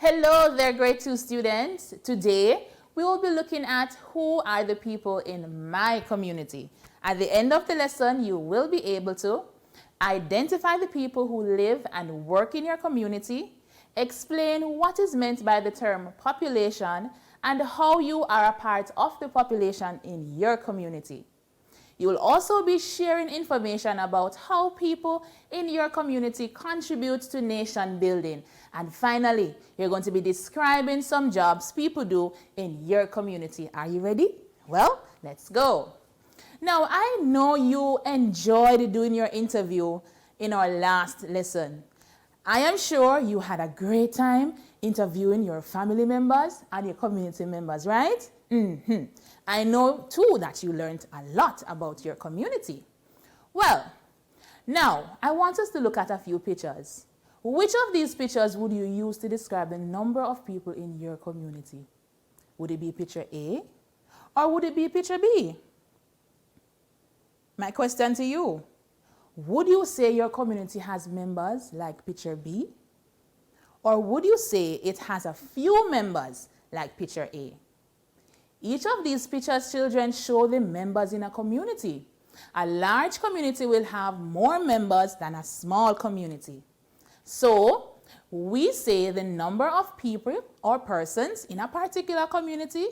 Hello there, grade 2 students. Today, we will be looking at who are the people in my community. At the end of the lesson, you will be able to identify the people who live and work in your community, explain what is meant by the term population, and how you are a part of the population in your community. You will also be sharing information about how people in your community contribute to nation building. And finally, you're going to be describing some jobs people do in your community. Are you ready? Well, let's go. Now, I know you enjoyed doing your interview in our last lesson. I am sure you had a great time interviewing your family members and your community members, right? I know too that you learned a lot about your community. Well, now I want us to look at a few pictures. Which of these pictures would you use to describe the number of people in your community? Would it be picture A or would it be picture B? My question to you, would you say your community has members like picture B? Or would you say it has a few members like picture A? Each of these pictures, children, show the members in a community. A large community will have more members than a small community. So, we say the number of people or persons in a particular community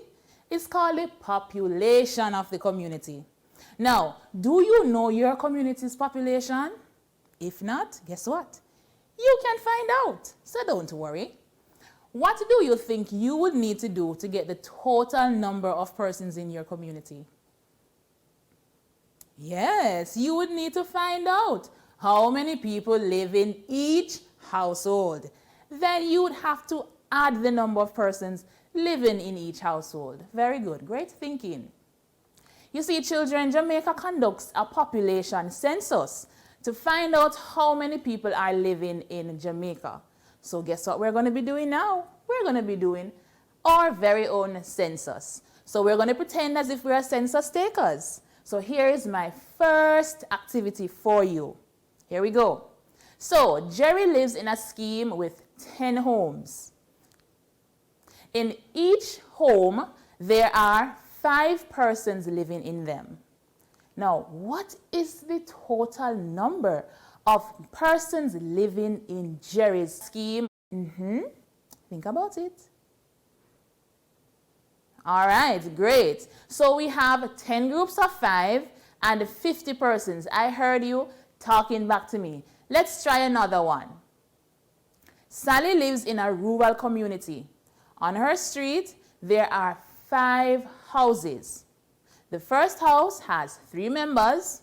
is called the population of the community. Now, do you know your community's population? If not, guess what? You can find out, so don't worry. What do you think you would need to do to get the total number of persons in your community? Yes, you would need to find out how many people live in each household. Then you would have to add the number of persons living in each household. Very good, great thinking. You see, children, Jamaica conducts a population census to find out how many people are living in Jamaica. So guess what we're going to be doing now? We're going to be doing our very own census. So we're going to pretend as if we are census takers. So here is my first activity for you. Here we go. So Jerry lives in a scheme with 10 homes. In each home, there are 5 persons living in them. Now, what is the total number of persons living in Jerry's scheme? Think about it. All right, great. So we have 10 groups of 5 and 50 persons. I heard you talking back to me. Let's try another one. Sally lives in a rural community. On her street, there are 5 houses. The first house has 3 members.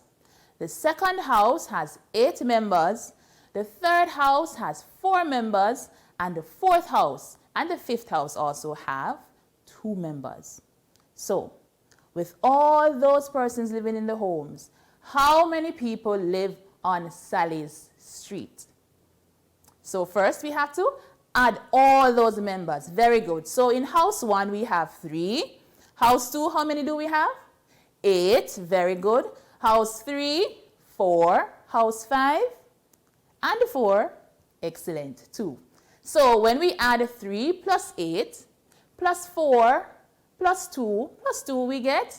The second house has 8 members. The third house has 4 members. And the fourth house and the fifth house also have 2 members. So, with all those persons living in the homes, how many people live on Sally's street? So first we have to add all those members. Very good. So in house 1 we have 3. House 2, how many do we have? 8. Very good. House 3, 4. House 5 and 4. Excellent. 2. So when we add 3 plus 8 plus 4 plus 2 plus 2, we get,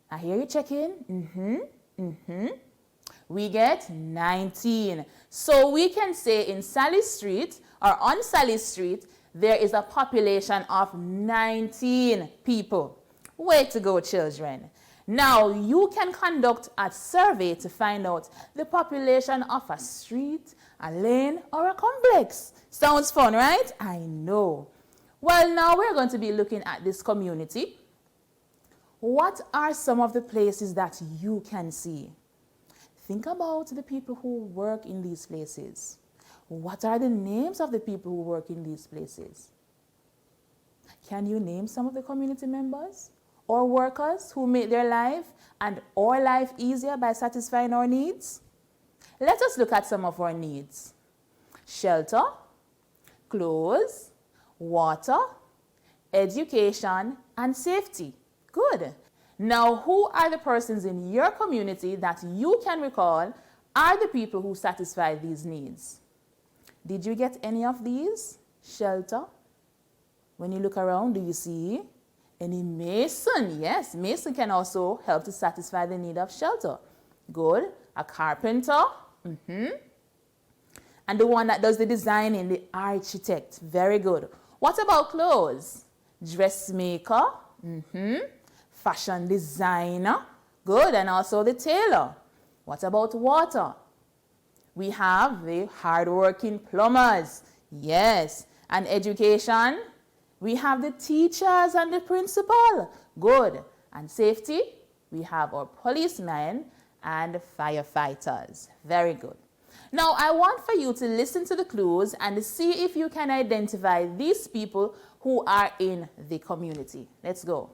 I hear you checking. We get 19. So we can say in Sally Street or on Sally Street, there is a population of 19 people. Way to go, children. Now, you can conduct a survey to find out the population of a street, a lane, or a complex. Sounds fun, right? I know. Well, now we're going to be looking at this community. What are some of the places that you can see? Think about the people who work in these places. What are the names of the people who work in these places? Can you name some of the community members or workers who make their life and our life easier by satisfying our needs? Let us look at some of our needs. Shelter, clothes, water, education, and safety. Good. Now, who are the persons in your community that you can recall are the people who satisfy these needs? Did you get any of these? Shelter. When you look around, do you see any mason? Yes, mason can also help to satisfy the need of shelter. Good. A carpenter. And the one that does the designing, the architect. Very good. What about clothes? Dressmaker. Fashion designer. Good. And also the tailor. What about water? We have the hardworking plumbers. Yes. And education? We have the teachers and the principal. Good. And safety? We have our policemen and firefighters. Very good. Now, I want for you to listen to the clues and see if you can identify these people who are in the community. Let's go.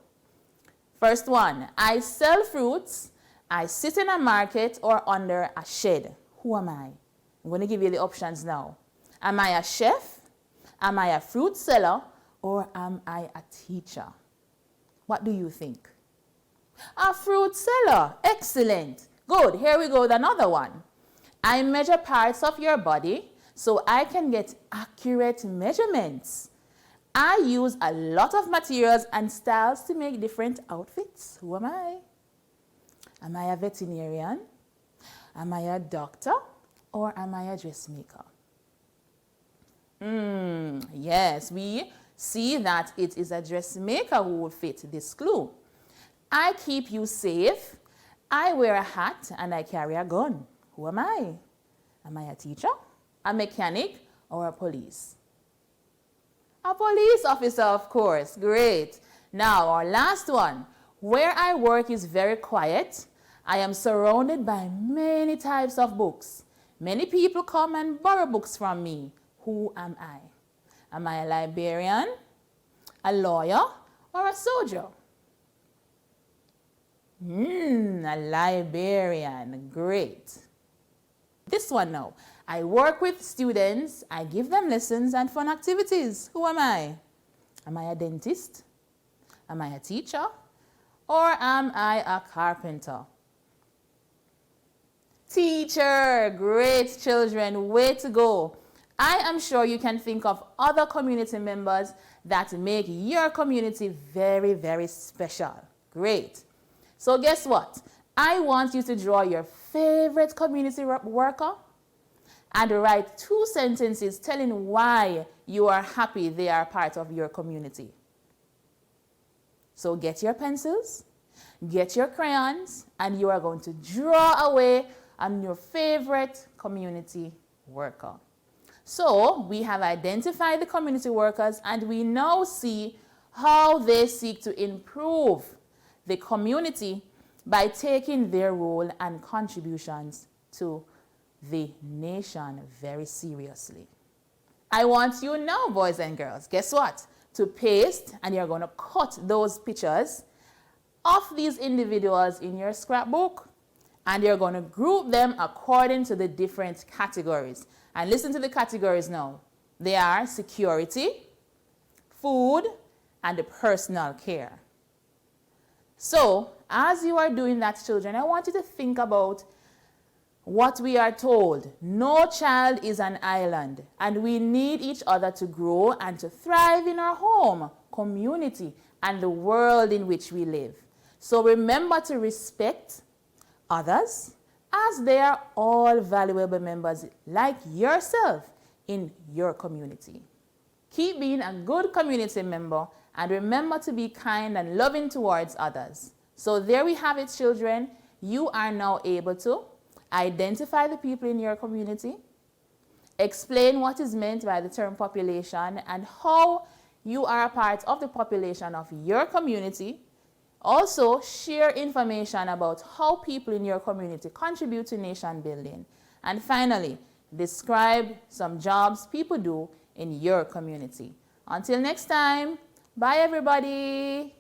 First one, I sell fruits, I sit in a market or under a shed. Who am I? I'm going to give you the options now. Am I a chef? Am I a fruit seller? Or am I a teacher? What do you think? A fruit seller. Excellent. Good. Here we go with another one. I measure parts of your body so I can get accurate measurements. I use a lot of materials and styles to make different outfits. Who am I? Am I a veterinarian? Am I a doctor? Or am I a dressmaker? Yes, we see that it is a dressmaker who will fit this clue. I keep you safe. I wear a hat and I carry a gun. Who am I? Am I a teacher, a mechanic, or a police? A police officer, of course. Great. Now, our last one. Where I work is very quiet. I am surrounded by many types of books. Many people come and borrow books from me. Who am I? Am I a librarian, a lawyer, or a soldier? A librarian. Great. This one now. I work with students. I give them lessons and fun activities. Who am I? Am I a dentist? Am I a teacher? Or am I a carpenter? Teacher. Great, children. Way to go. I am sure you can think of other community members that make your community very, very special. Great. So guess what? I want you to draw your favorite community worker and write 2 sentences telling why you are happy they are part of your community. So get your pencils, get your crayons, and you are going to draw away on your favorite community worker. So we have identified the community workers and we now see how they seek to improve the community by taking their role and contributions to the nation very seriously. I want you now, boys and girls, guess what? To paste, and you're going to cut those pictures of these individuals in your scrapbook, and you're going to group them according to the different categories. And listen to the categories now. They are security, food, and personal care. So, as you are doing that, children, I want you to think about what we are told. No child is an island, and we need each other to grow and to thrive in our home, community, and the world in which we live. So remember to respect others as they are all valuable members like yourself in your community. Keep being a good community member and remember to be kind and loving towards others. So there we have it, children. You are now able to identify the people in your community, explain what is meant by the term population and how you are a part of the population of your community. Also, share information about how people in your community contribute to nation building. And finally, describe some jobs people do in your community. Until next time, bye everybody.